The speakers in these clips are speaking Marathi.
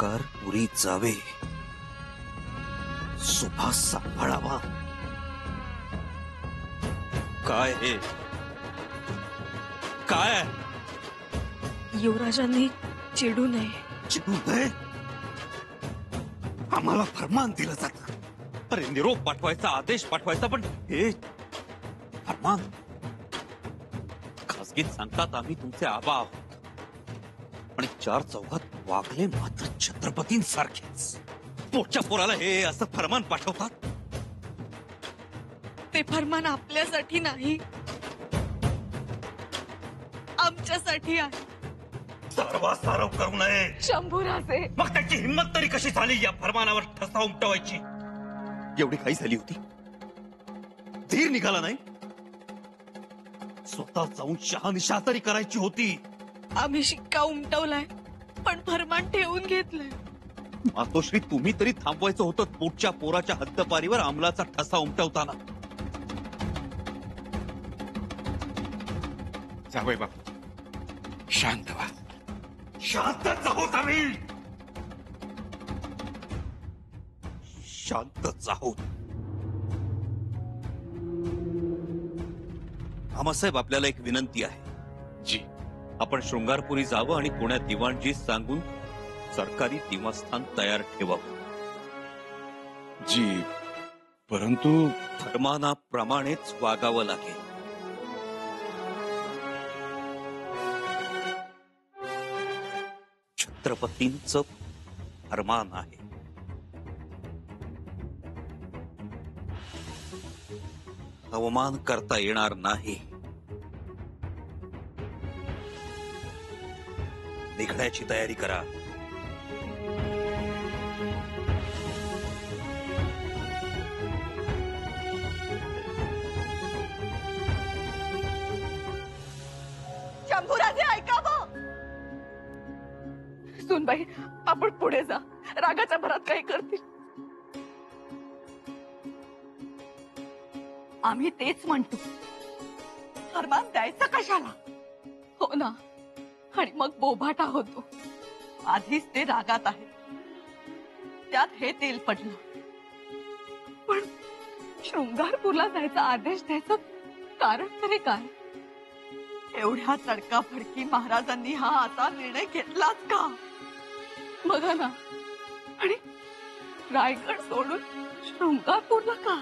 शृंगार पुरी जावे, सुभाष सांभाळावा. काय हे काय? युवराजांनी चिडू नये. चिडू नये? आम्हाला फरमान दिलं जातं. अरे निरोप पाठवायचा, आदेश पाठवायचा, पण हे फरमान. खासगीत सांगतात आम्ही तुमचे आबा आहोत, आणि चार चौघात वागले मात्र छत्रपतींसारखेच. पोटच्या पोराला हे असं फरमान पाठवतात. ते फरमान आपल्यासाठी नाही, आमच्यासाठी आहे. सारव करू नये. शंभूराजे, मग त्याची हिंमत तरी कशी झाली या फरमानावर ठसा उमटवायची? एवढी काही झाली होती? धीर निघाला नाही? स्वतः जाऊन शहानिशा तरी करायची होती. आम्ही शिक्का उमटवलाय, पण फरमान ठेवून घेतलंय. मातोश्री, तुम्ही तरी थांबवायचं होतं पोटच्या पोराच्या हद्दपारीवर अंमलाचा ठसा उमटवताना. जावई बापू, शांत व्हा. शांतच आहोत आम्ही, शांतच आहोत. आमासाहेब, आपल्याला एक विनंती आहे. जी. आपण शृंगारपुरी जावं आणि पुण्यात दिवाणजीस सांगून सरकारी दिवाणस्थान तयार ठेवावं. जी, परंतु फरमानाप्रमाणेच वागावं लागेल. छत्रपतींचं फरमान आहे. अवमान करता येणार नाही. निघण्याची तयारी करा. शंभूराजे, ऐकावं. सुनबाई, आपण पुढे जा. रागाच्या भरात काही करतील. आम्ही तेच म्हणतो, फरमान द्यायचं कशाला? हो ना, आणि मग बोभाटा होतो. आधीच ते रागात आहे, त्यात हे तेल पडलं. पण शृंगारपूरला जायचा आदेश द्यायचं कारण तरी काय? एवढ्या तडकाफडकी महाराजांनी हा आता निर्णय घेतलाच का? बघा ना, आणि रायगड सोडून शृंगारपूरला का?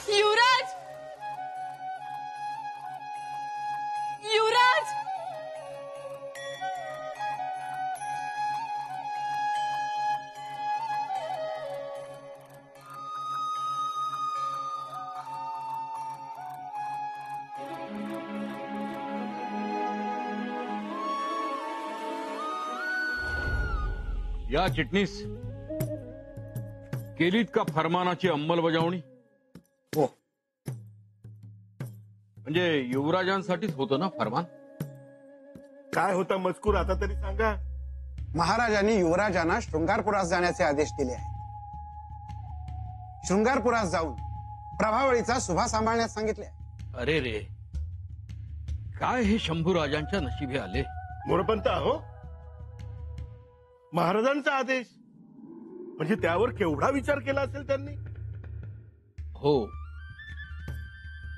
युवराज, युवराज, या चिटणीस, केलीत का फरमानाची अंमलबजावणी? हो. म्हणजे युवराजांसाठीच होतं ना फरमान? काय होता मजकूर आता तरी सांगा. महाराजांनी युवराजांना शृंगारपुरास जाण्याचे आदेश दिले आहेत. शृंगारपुरास जाऊन प्रभावळीचा सुभा सांभाळण्यास सांगितले. अरे रे, काय हे शंभूराजांच्या नशिबी आले. मोरपंत आहो, महाराजांचा आदेश म्हणजे त्यावर केवढा विचार केला असेल त्यांनी. हो,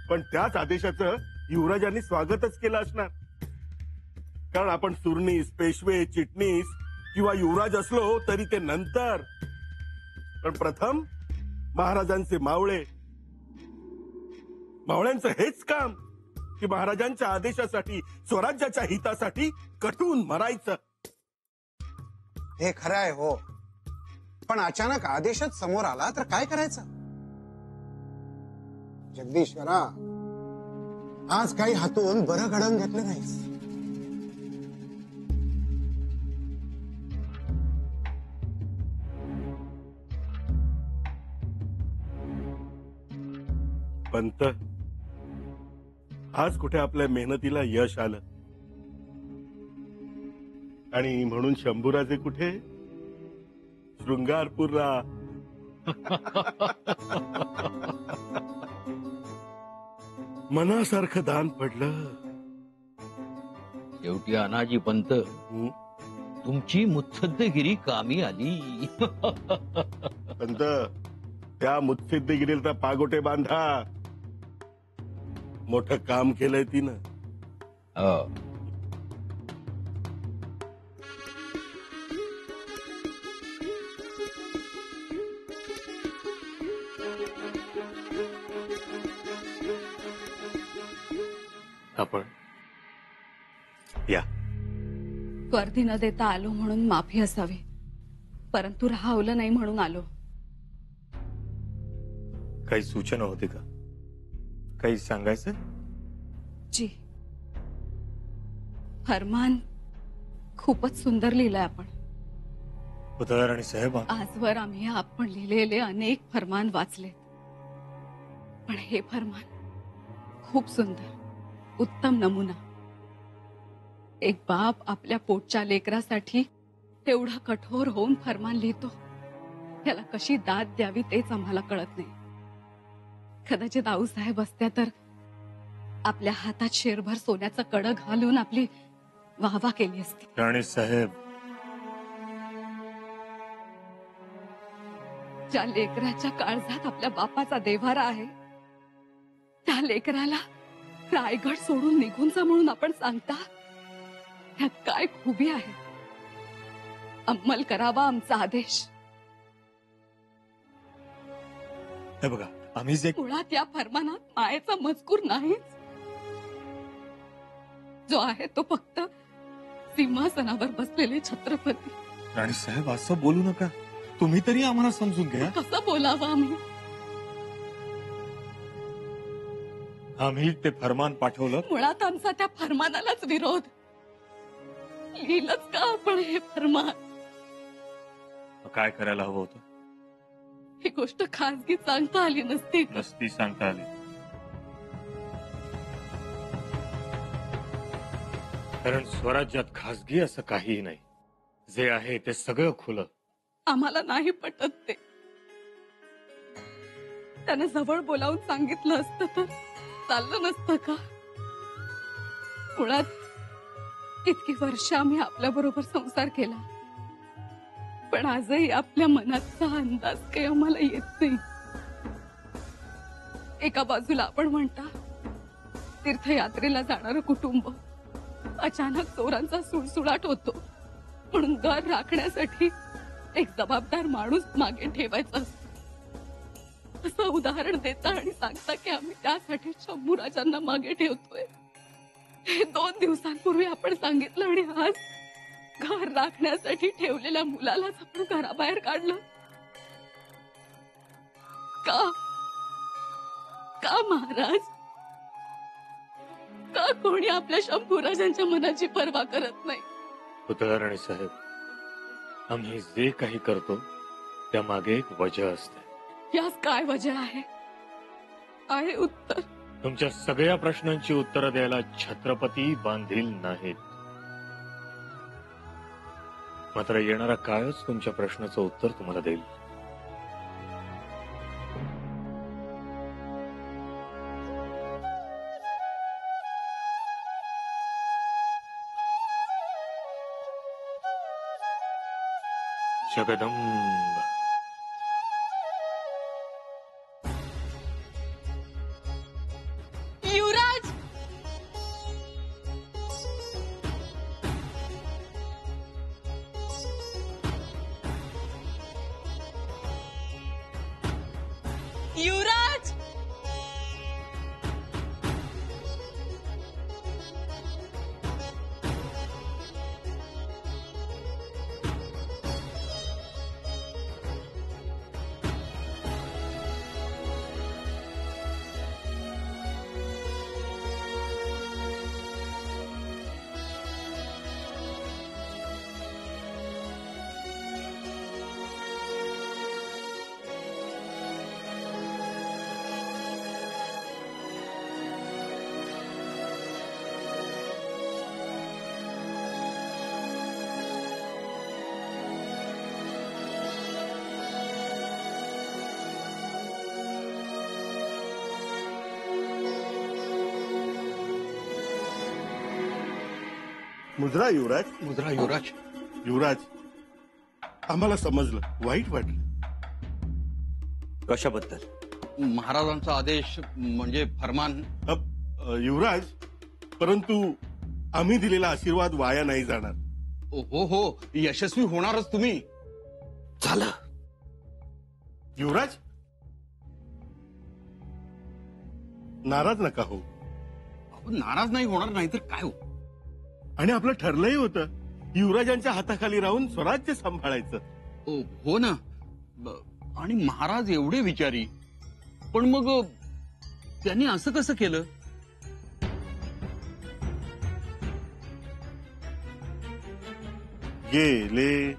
पण त्याच आदेशाचं युवराजांनी स्वागतच केलं असणार. कारण आपण सुरनीस, पेशवे, चिटणीस किंवा युवराज असलो तरी ते नंतर, पण प्रथम महाराजांचे मावळे. मावळ्यांचं हेच काम की महाराजांच्या आदेशासाठी, स्वराज्याच्या हितासाठी कटून मरायचं. हे खरं आहे हो, पण अचानक आदेशच समोर आला तर काय करायचं? जगदीश्वरा, आज काही हातून बरं घडवून घेतलं नाहीस. पंत, आज कुठे आपल्या मेहनतीला यश आलं आणि म्हणून शंभूराजे कुठे शृंगारपूरला. मनासारखं दान पडलं. शेवटी अनाजी पंत हं? तुमची मुत्सद्देगिरी कामी आली. पंत त्या मुत्सिद्धगिरीला पागोटे बांधा. मोठं काम केलंय तिनं. हो. आपण या. वर्दी न देता आलो म्हणून माफी असावी, परंतु राहावलं नाही म्हणून आलो. काही सूचना होती का? काही सांगायचं? जी, फरमान खूपच सुंदर लिहिलंय आपण. उदय आणि साहेब, आजवर आम्ही आपण लिहिलेले अनेक फरमान वाचले, पण हे फरमान खूप सुंदर, उत्तम नमुना. एक बाप आपल्या पोटच्या लेकरासाठी एवढा कठोर होऊन फरमान लिहितो, त्याला कशी दाद द्यावी तेच आम्हाला कळत नाही. कदाचित आऊसाहेब असत्या तर आपल्या हातात शेरभर सोन्याचं कड घालून आपली वाहवा केली असती. राणी साहेब, ज्या लेकराच्या काळजात आपल्या बापाचा देव्हारा आहे, त्या लेकराला रायगड सोडून निघून जा म्हणून आपण सांगता, ह्यात काय खुबी आहे? अंमल करावा आमचा आदेश. हे बघा, आम्ही जे मुळात या फरमानात मायेचा मजकूर नाहीच. जो आहे तो फक्त सिंहासनावर बसलेले छत्रपती. राणी साहेब, असं बोलू नका. तुम्ही तरी आम्हाला समजून घ्या. कसं बोलावं आम्ही? आम्ही ते फरमान पाठवलं. मुळात आमचा त्या फरमानालाच विरोध. लिहिलंच का आपण हे फरमान? काय करायला हवं होतं? ही गोष्ट खासगी सांगता आली नसती. नसती सांगता आली. कारण स्वराज्यात खासगी असं काहीही नाही. जे आहे ते सगळं खुलं. आम्हाला नाही पटत ते. त्याने जवळ बोलावून सांगितलं असतं तर चाललं नसतं का? मुळात इतकी वर्ष आम्ही आपल्या बरोबर संसार केला, पण आजही आपल्या मनाचा अंदाज काही आम्हाला येत नाही. एका बाजूला आपण म्हणता तीर्थयात्रेला जाणारं कुटुंब अचानक चोरांचा सुळसुळाट होतो म्हणून घर राखण्यासाठी एक जबाबदार माणूस मागे ठेवायचा असतो, असं उदाहरण देता आणि सांगता की आम्ही त्यासाठी शंभूराजांना मागे ठेवतोय. हे 2 दिवसांपूर्वी आपण सांगितलं आणि आज घर राखण्यासाठी ठेवलेल्या मुलालाच आपण घराबाहेर काढलं. का का महाराज? का कोणी आपल्या शंभूराजांच्या मनाची पर्वा करत नाही? उदय राणी साहेब, आम्ही जे काही करतो त्यामागे एक वजह असते. यास काय वजह आहे? आहे उत्तर. तुमच्या सगळ्या प्रश्नांची उत्तरं द्यायला छत्रपती बांधील नाहीत. मात्र येणारा काळच तुमच्या प्रश्नाचं उत्तर तुम्हाला देईल. जगदंब. युवराज, युवराज, मुजरा युवराज. मुद्रा युवराज. युवराज, आम्हाला समजलं, वाईट वाटलं. कशाबद्दल? महाराजांचा आदेश म्हणजे फरमान. युवराज, परंतु आम्ही दिलेला आशीर्वाद वाया नाही जाणार. हो हो, यशस्वी होणारच तुम्ही. झालं. युवराज, नाराज नका हो. आपण नाराज नाही होणार, नाही तर काय हो. आणि आपलं ठरलंही होतं युवराजांच्या हाताखाली राहून स्वराज्य सांभाळायचं. हो ना. आणि महाराज एवढे विचारी, पण मग त्यांनी असं कसं केलं? गेले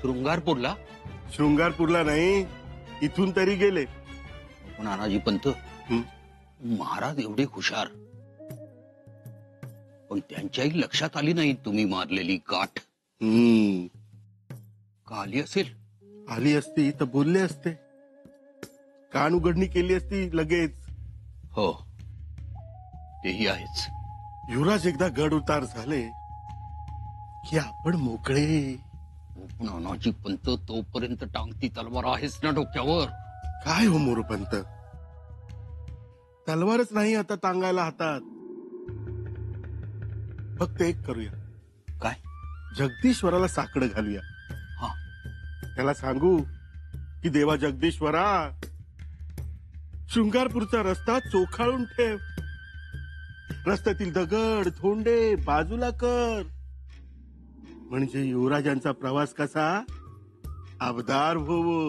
शृंगारपूरला. शृंगारपूरला नाही, इथून तरी गेले. पण नानाजी पंत, हं? महाराज एवढे हुशार, पण त्यांच्याही लक्षात आली नाही तुम्ही मारलेली गाठ. का आली असेल? आली असती तर बोलले असते, कान उघडणी केली असती लगेच. हो, तेही आहेच. युवराज एकदा गड उतार झाले की आपण मोकळे. नानाजी पंत, तोपर्यंत टांगती तलवार आहेच ना डोक्यावर. काय हो मोरपंत, तलवारच नाही आता टांगायला हातात. फक्त एक करूया, काय? जगदीश्वराला साकडं घालूया. हा. त्याला सांगू की देवा जगदीश्वरा, शृंगारपूरचा रस्ता चोखाळून ठेव. रस्त्यातील दगड धोंडे बाजूला कर, म्हणजे युवराजांचा प्रवास कसा अबदार होवो.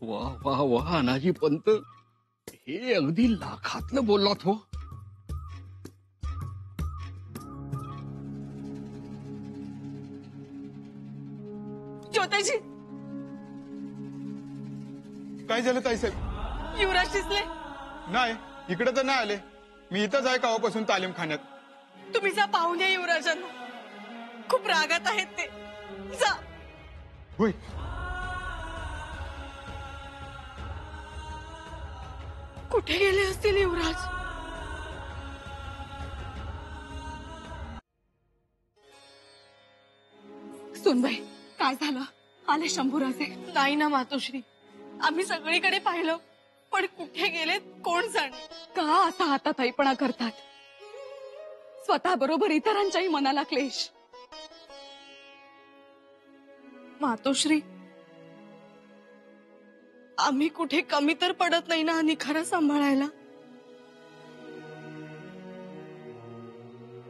वा वा वा, नानाजी पंत, हे अगदी लाखातलं बोललात हो. ज्योताजी, काय झालं ताईसाहेब? युवराज दिसले. नाही, इकडे तर नाही आले. मी इथंच आहे कावापासून तालीम खाण्यात. तुम्ही जा पाहून या युवराजांना, खूप रागात आहेत ते. जा. होय. कुठे गेले असतील युवराज? सुनबाई, काय झालं? आले शंभूराजे? नाही ना मातोश्री, आम्ही सगळीकडे पाहिलं, पण कुठे गेलेत कोण जाणे. का असा हाताताईपणा करतात? स्वतः बरोबर इतरांच्याही मनाला क्लेश. मातोश्री, आम्ही कुठे कमी तर पडत नाही ना निखारा सांभाळायला.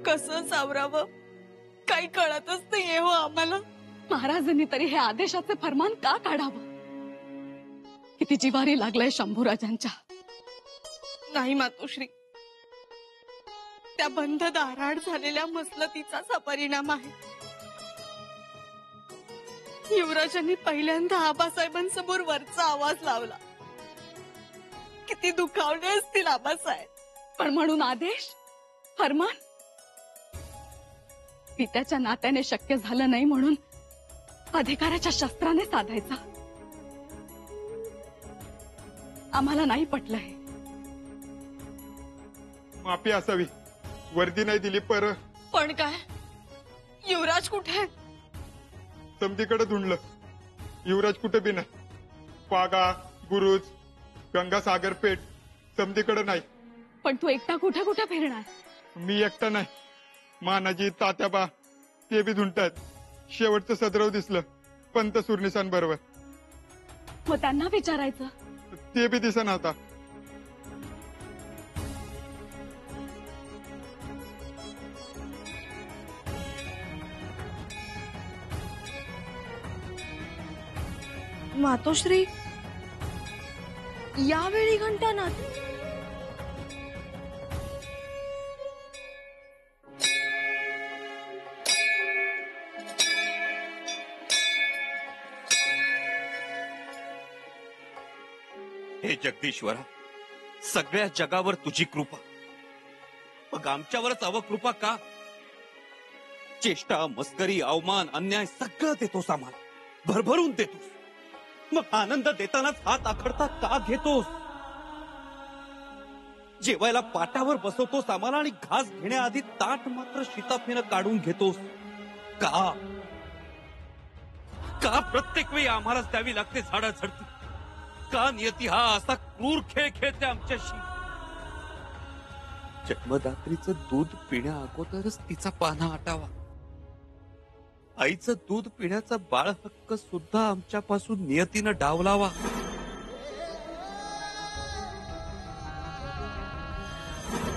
कसं सावरावं काही कळतच नाहीये हो आम्हाला. महाराजांनी तरी हे आदेशाचे फरमान का काढावं? किती जिवारी लागलाय शंभूराजांच्या. नाही मातोश्री, त्या बंद दाराड झालेल्या मसलतीचाच हा परिणाम आहे. युवराजांनी पहिल्यांदा आबासाहेबांसमोर वरचा आवाज लावला. किती दुखावले असतील आबासाहेब. पण म्हणून आदेश फरमान पित्याच्या नात्याने शक्य झालं नाही, म्हणून अधिकाराच्या शस्त्राने साधायचा. आम्हाला नाही पटलं हे. माफी असावी, वर्दी नाही दिली पर. पण काय, युवराज कुठे? समधीकडे धुंडलं. युवराज कुठे बी नाही. पागा, बुरुज, गंगासागर पेठ समधीकडे नाही. पण तू एकटा कुठे कुठे फिरणार? मी एकटा नाही, मानाजी तात्याबा ते बी धुंडतायत. शेवटचं सदरव दिसलं पंत सुरनिसांबरोबर. मग त्यांना विचारायचं. ते बी दिसना आता. मातोश्री, यावेळी घंटानाथ. हे जगदीश्वरा, सगळ्या जगावर तुझी कृपा, मग आमच्यावरच अवकृपा का? चेष्टा, मस्करी, अवमान, अन्याय सगळं देतोस आम्हाला, भरभरून देतोस. मग आनंद देतानाच हात आखडता का घेतोस? जेवायला पाटावर बसवतोस आम्हाला आणि घास घेण्याआधी ताट मात्र शिताफीनं काढून घेतोस. का का प्रत्येक वेळी आम्हालाच द्यावी लागते झाडाझडती? का नियती हा असा क्रूर खेळ खेळते आमच्याशी? जन्मदात्रीचं दूध पिण्या अगोदरच तिचा पाना आटावा. आईचं दूध पिण्याचा बाळ हक्क सुद्धा आमच्यापासून नियतीनं डावलावा.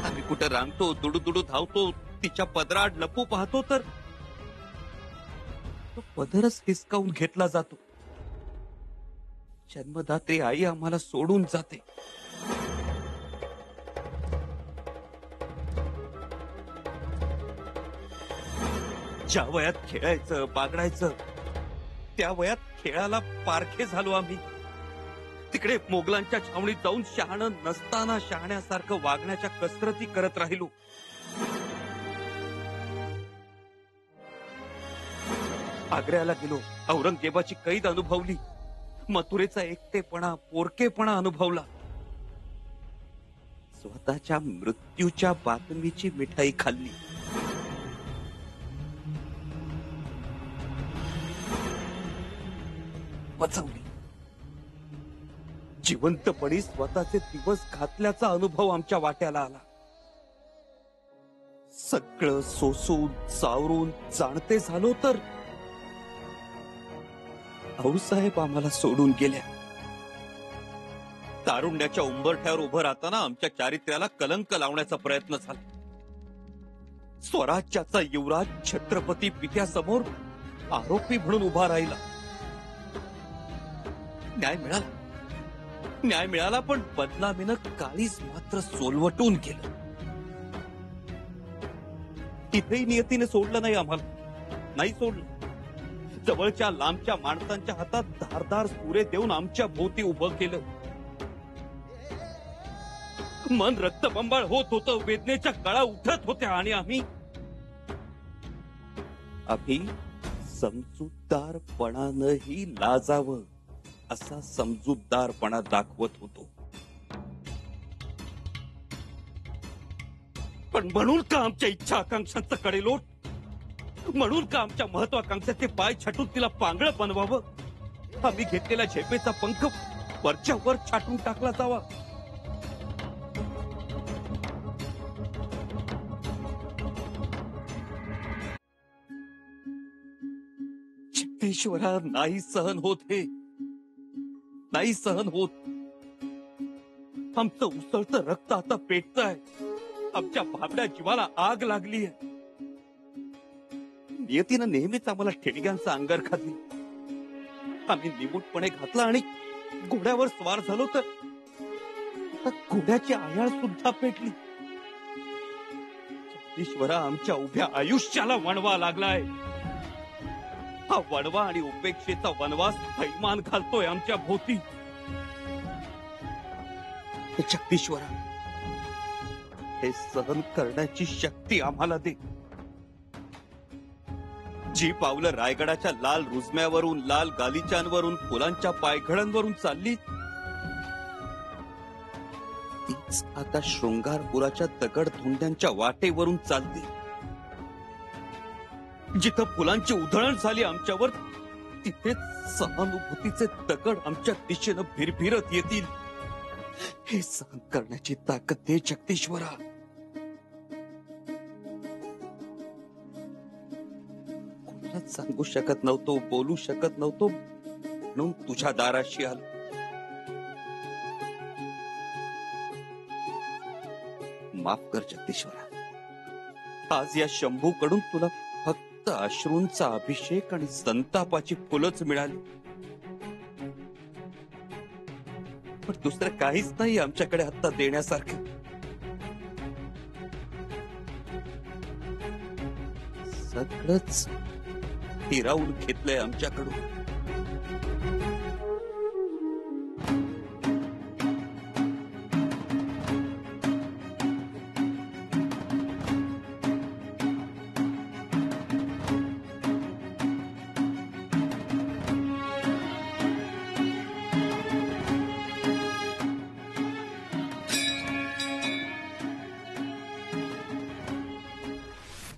आम्ही कुठं रांगतो, दुडू धावतो, तिच्या पदरात लपू पाहतो तर तो पदरच हिसकावून घेतला जातो. जन्मदात्री आई आम्हाला सोडून जाते. ज्या वयात खेळायचं बागडायचं त्या वयात खेळाला पारखे झालो आम्ही. तिकडे मोगलांच्या छावणीत जाऊन शहाणं नसताना शहाण्यासारखं वागण्याच्या कसरती करत राहिलो. आग्र्याला गेलो, औरंगजेबाची कैद अनुभवली, मथुरेचा एकटेपणा पोरकेपणा अनुभवला. स्वतःच्या मृत्यूच्या बातमीची मिठाई खाल्ली. पचवली. जिवंतपणी स्वतःचे दिवस घातल्याचा अनुभव आमच्या वाट्याला आला. सगळं सोसून सावरून जाणते झालो तर आऊसाहेब आम्हाला सोडून गेल्या. तारुण्याच्या उंबरठ्यावर उभं राहताना आमच्या चारित्र्याला कलंक लावण्याचा प्रयत्न झाला. स्वराज्याचा युवराज छत्रपती पित्यासमोर आरोपी म्हणून उभा राहिला. न्याय मिळाला पण बदनामीनं काळीज मात्र सोलवटून गेलं. तिथेही नियतीने सोडलं नाही आम्हाला. नाही सोडलं. जवळच्या लांबच्या माणसांच्या हातात धारदार सुरे देऊन आमच्या भोवती उभं केलं. मन रक्तबंबाळ होत होतं, वेदनेच्या कळा उठत होत्या आणि आम्ही समजूतदारपणानंही लाजावं असा समजूतदारपणा दाखवत होतो. पण म्हणून का आमच्या इच्छा आकांक्षांचं कडेलोट? म्हणून का आमच्या महत्वाकांक्षाचे पाय छाटून तिला पांगळ बनवावं? आम्ही घेतलेला झेपेचा पंख वरच्या वर छाटून टाकला जावा? चित्तेश्वरा, नाही सहन होत हे. नाही सहन होत. आमचं उसळतं रक्त आता पेटतंय. आमच्या भाबड्या जीवाला आग लागली आहे. नियतीनं नेहमीच आम्हाला ठिणग्यांचा अंगरखा दिला. आम्ही निमूटपणे घातला आणि घोड्यावर स्वार झालो तर घोड्याची आयाळ सुद्धा पेटली. ईश्वरा, आमच्या उभ्या आयुष्याला वणवा लागलाय. हा वणवा आणि उपेक्षेचा वनवास थैमान घालतोय आमच्या भोवती. जगदीश्वरा, हे सहन करण्याची शक्ती आम्हाला दे. जी पावलं रायगडाच्या लाल रुजम्यावरून, लाल गालिचांवरून, फुलांच्या पायघड्यांवरून चालली तीच आता शृंगारपुराच्या दगडधोंड्यांच्या वाटेवरून चालते. जिथं फुलांची उधळण झाली आमच्यावर, तिथेच सहानुभूतीचे दगड आमच्या दिशेनं भिरभिरत येतील. हे सहन करण्याची ताकद दे जगदीश्वरा. कोणालाच सांगू शकत नव्हतो, बोलू शकत नव्हतो, म्हणून तुझ्या दाराशी आलो. माफ कर जगदीश्वरा. आज या शंभूकडून तुला फक्त अश्रूंचा अभिषेक आणि संतापाची फुलंच मिळाली. पण दुसरं काहीच नाही आमच्याकडे आता देण्यासारखं. सगळंच हिरावून घेतलंय आमच्याकडून.